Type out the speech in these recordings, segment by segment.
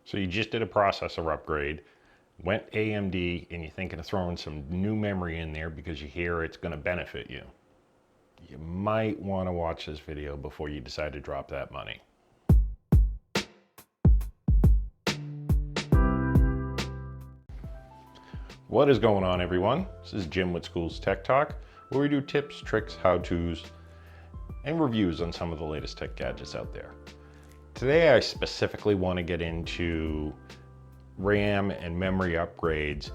So you just did a processor upgrade, went AMD, and you're thinking of throwing some new memory in there because you hear it's going to benefit you. You might want to watch this video before you decide to drop that money. What is going on, everyone? This is Jim with Skool's Tech Talk, where we do tips, tricks, how-tos, and reviews on some of the latest tech gadgets out there. Today, I specifically want to get into RAM and memory upgrades.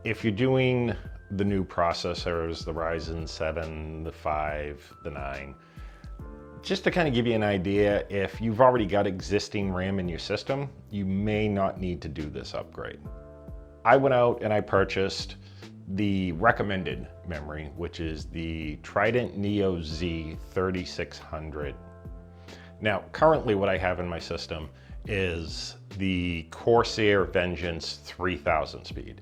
If you're doing the new processors, the Ryzen 7, the 5, the 9, just to kind of give you an idea, if you've already got existing RAM in your system, you may not need to do this upgrade. I went out and I purchased the recommended memory, which is the TridentZ Neo Z 3600. Now, currently what I have in my system is the Corsair Vengeance 3000 speed.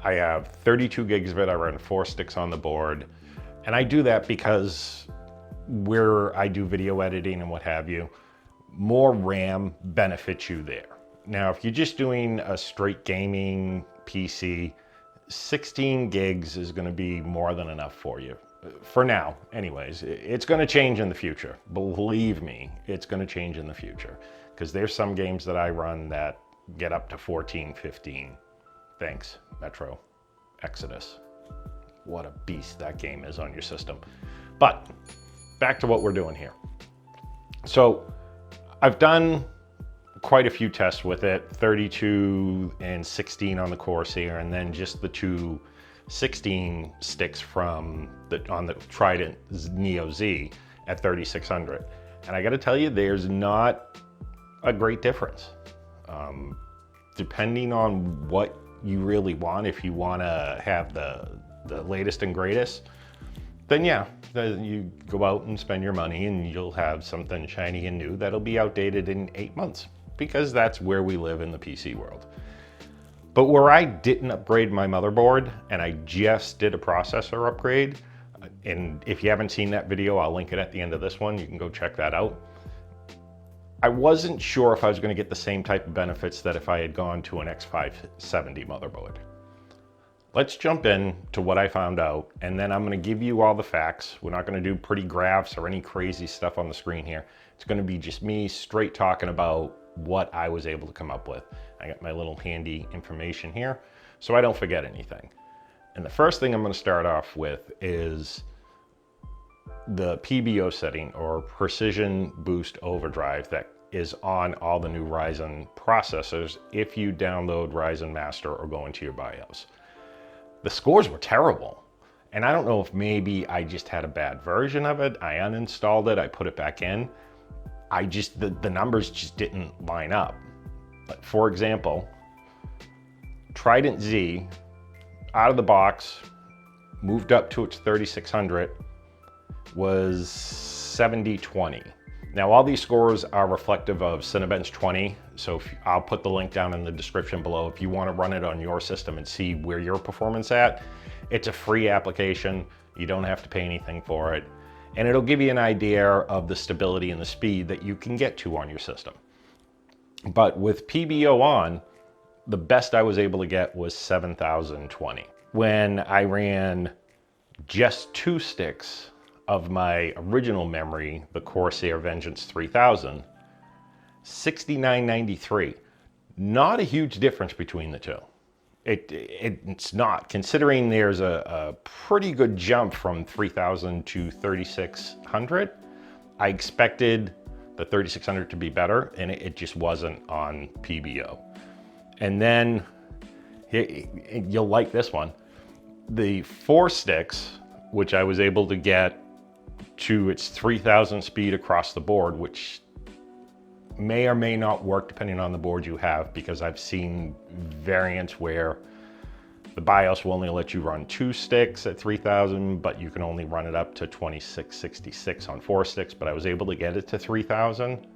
I have 32 gigs of it, I run 4 sticks on the board, and I do that because where I do video editing and what have you, more RAM benefits you there. Now, if you're just doing a straight gaming PC, 16 gigs is gonna be more than enough for you. For now, anyways. It's gonna change in the future. Believe me, it's gonna change in the future. Because there's some games that I run that get up to 14, 15. Thanks, Metro Exodus. What a beast that game is on your system. But back to what we're doing here. So I've done quite a few tests with it, 32 and 16 on the Corsair, and then just the two 16 sticks on the TridentZ Neo Z at 3600. And I gotta tell you, there's not a great difference. Depending on what you really want, if you wanna have the latest and greatest, then yeah, you go out and spend your money and you'll have something shiny and new that'll be outdated in 8 months, because that's where we live in the PC world. But where I didn't upgrade my motherboard and I just did a processor upgrade, and if you haven't seen that video, I'll link it at the end of this one, you can go check that out. I wasn't sure if I was gonna get the same type of benefits that if I had gone to an X570 motherboard. Let's jump in to what I found out, and then I'm gonna give you all the facts. We're not gonna do pretty graphs or any crazy stuff on the screen here. It's gonna be just me straight talking about what I was able to come up with. I got my little handy information here so I don't forget anything. And the first thing I'm going to start off with is the PBO setting, or Precision Boost Overdrive, that is on all the new Ryzen processors if you download Ryzen Master or go into your BIOS. The scores were terrible. And I don't know if maybe I just had a bad version of it. I uninstalled it, I put it back in. The numbers just didn't line up. But for example, TridentZ, out of the box, moved up to its 3600, was 7020. Now all these scores are reflective of Cinebench 20, so I'll put the link down in the description below if you want to run it on your system and see where your performance at. It's a free application, you don't have to pay anything for it. And it'll give you an idea of the stability and the speed that you can get to on your system. But with PBO on, the best I was able to get was 7020. When I ran just 2 sticks of my original memory, the Corsair Vengeance 3000, 6993. Not a huge difference between the two. It's not, considering there's a pretty good jump from 3000 to 3600. I expected the 3600 to be better, and it just wasn't on PBO. And then, you'll like this one, the 4 sticks, which I was able to get to its 3000 speed across the board, which may or may not work depending on the board you have, because I've seen variants where the BIOS will only let you run 2 sticks at 3000, but you can only run it up to 2666 on 4 sticks, but I was able to get it to 3000.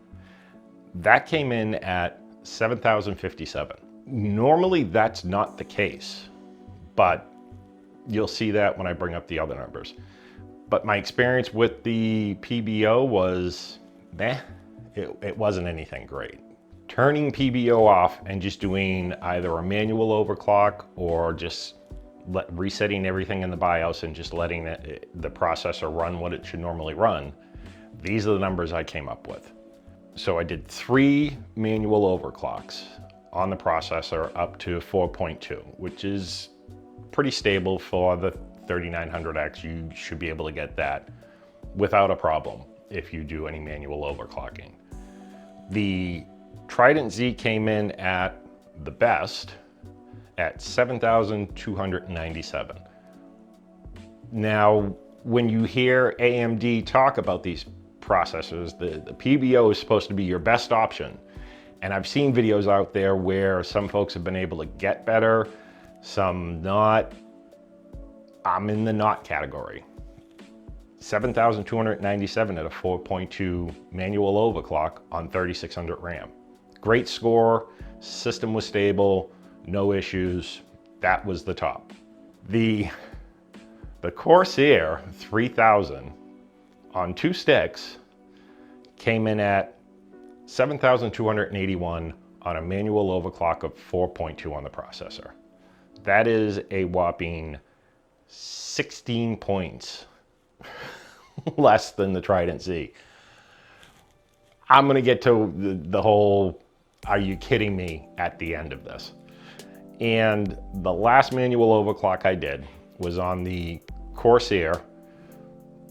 That came in at 7057. Normally that's not the case, but you'll see that when I bring up the other numbers. But my experience with the PBO was, it wasn't anything great. turning PBO off and just doing either a manual overclock or just resetting everything in the BIOS and just letting the processor run what it should normally run, these are the numbers I came up with. So I did 3 manual overclocks on the processor up to 4.2, which is pretty stable for the 3900X. You should be able to get that without a problem if you do any manual overclocking. The TridentZ came in at the best at 7,297. Now, when you hear AMD talk about these processors, the PBO is supposed to be your best option. And I've seen videos out there where some folks have been able to get better, some not. I'm in the not category. 7,297 at a 4.2 manual overclock on 3600 RAM. Great score, system was stable, no issues. That was the top. The Corsair 3000 on 2 sticks came in at 7,281 on a manual overclock of 4.2 on the processor. That is a whopping 16 points less than the TridentZ. I'm gonna get to the whole, are you kidding me, at the end of this. And the last manual overclock I did was on the Corsair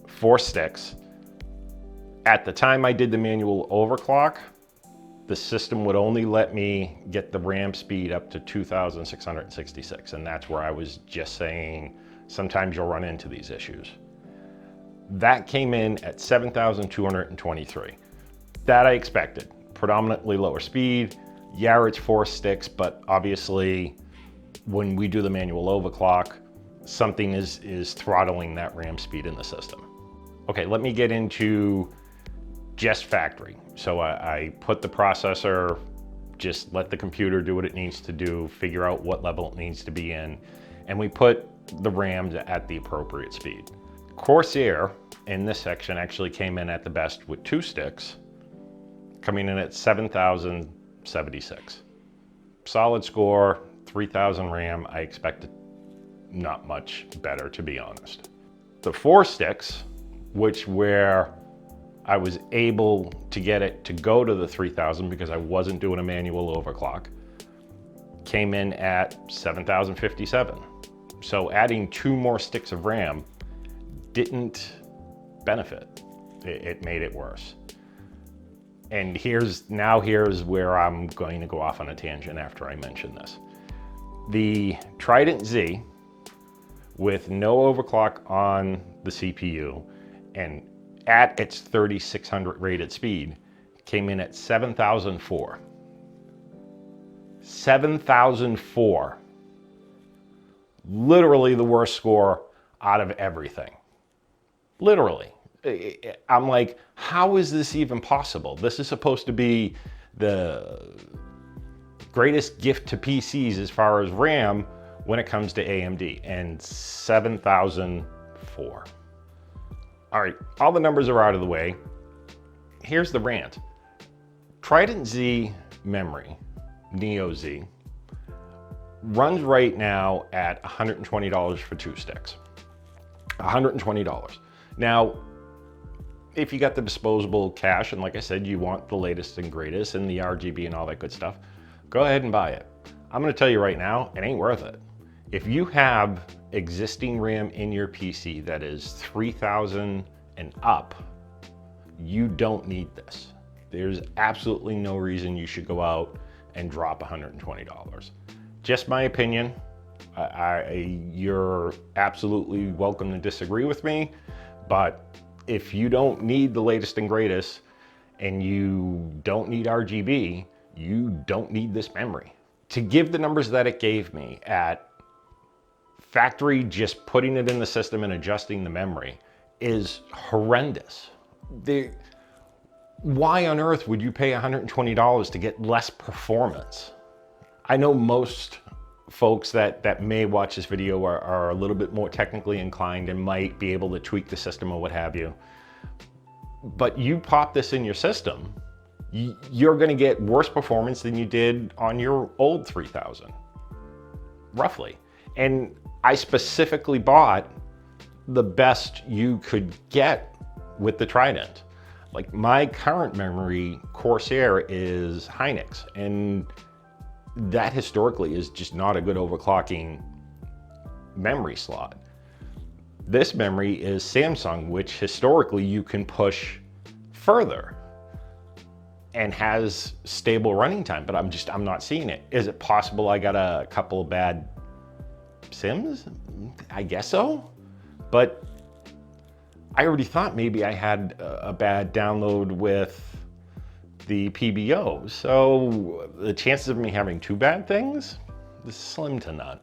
4 sticks. At the time I did the manual overclock, the system would only let me get the RAM speed up to 2,666. And that's where I was just saying, sometimes you'll run into these issues. That came in at 7,223. That I expected. Predominantly lower speed. Yeah, it's 4 sticks, but obviously when we do the manual overclock, something is throttling that RAM speed in the system. Okay, let me get into just factory. So I put the processor, just let the computer do what it needs to do, figure out what level it needs to be in, and we put the RAM at the appropriate speed. Corsair in this section actually came in at the best with 2 sticks, coming in at 7,076. Solid score, 3,000 RAM. I expected not much better, to be honest. The 4 sticks, where I was able to get it to go to the 3,000 because I wasn't doing a manual overclock, came in at 7,057. So adding 2 more sticks of RAM didn't benefit. It made it worse. And here's where I'm going to go off on a tangent after I mention this. The TridentZ, with no overclock on the CPU and at its 3600 rated speed, came in at 7,004. 7,004. Literally the worst score out of everything. Literally. I'm like, how is this even possible? This is supposed to be the greatest gift to PCs as far as RAM when it comes to AMD, and 7,004. All right, all the numbers are out of the way. Here's the rant. TridentZ memory, Neo Z, runs right now at $120 for 2 sticks. $120. Now, if you got the disposable cash, and like I said, you want the latest and greatest and the RGB and all that good stuff, go ahead and buy it. I'm gonna tell you right now, it ain't worth it. If you have existing RAM in your PC that is 3,000 and up, you don't need this. There's absolutely no reason you should go out and drop $120. Just my opinion. You're absolutely welcome to disagree with me, but if you don't need the latest and greatest and you don't need RGB, you don't need this memory. To give the numbers that it gave me at factory, just putting it in the system and adjusting the memory is horrendous. Why on earth would you pay $120 to get less performance? I know most folks that may watch this video are a little bit more technically inclined and might be able to tweak the system or what have you. But you pop this in your system, you're gonna get worse performance than you did on your old 3000, roughly. And I specifically bought the best you could get with the Trident. Like my current memory, Corsair, is Hynix, and that historically is just not a good overclocking memory slot. This memory is Samsung, which historically you can push further and has stable running time, but I'm not seeing it. Is it possible I got a couple of bad sims? I guess so, but I already thought maybe I had a bad download with the PBO. So the chances of me having two bad things is slim to none.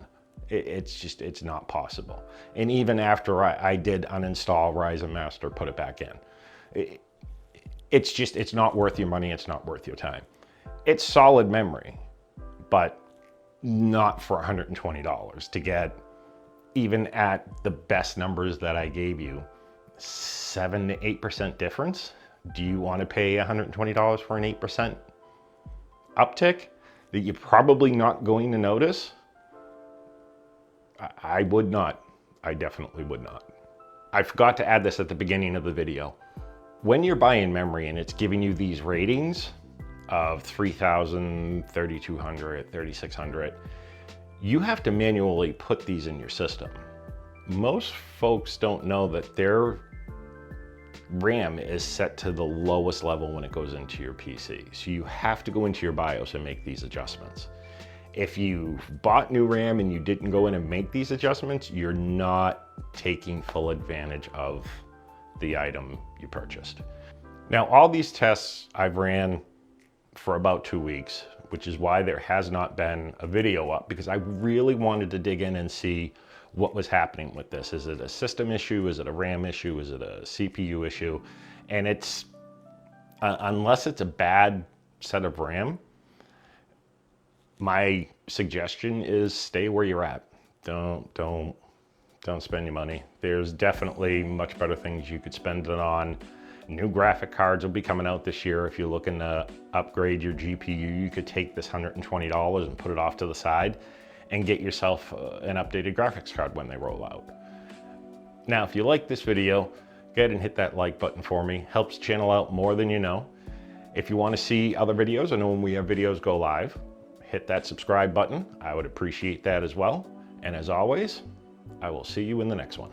It's not possible. And even after I did uninstall Ryzen Master, put it back in, it's not worth your money. It's not worth your time. It's solid memory, but not for $120 to get, even at the best numbers that I gave you, 7 to 8% difference. Do you want to pay $120 for an 8% uptick that you're probably not going to notice? I would not. I definitely would not. I forgot to add this at the beginning of the video. When you're buying memory and it's giving you these ratings of 3000, 3200, 3600, you have to manually put these in your system. Most folks don't know that their RAM is set to the lowest level when it goes into your PC. So you have to go into your BIOS and make these adjustments. If you bought new RAM and you didn't go in and make these adjustments, you're not taking full advantage of the item you purchased. Now, all these tests I've ran for about 2 weeks, which is why there has not been a video up, because I really wanted to dig in and see what was happening with this. Is it a system issue? Is it a RAM issue? Is it a CPU issue? And it's, unless it's a bad set of RAM, my suggestion is stay where you're at. Don't spend your money. There's definitely much better things you could spend it on. New graphic cards will be coming out this year. If you're looking to upgrade your GPU, you could take this $120 and put it off to the side and get yourself an updated graphics card when they roll out. Now, if you like this video, go ahead and hit that like button for me. Helps the channel out more than you know. If you want to see other videos, I know when we have videos go live, hit that subscribe button. I would appreciate that as well. And as always, I will see you in the next one.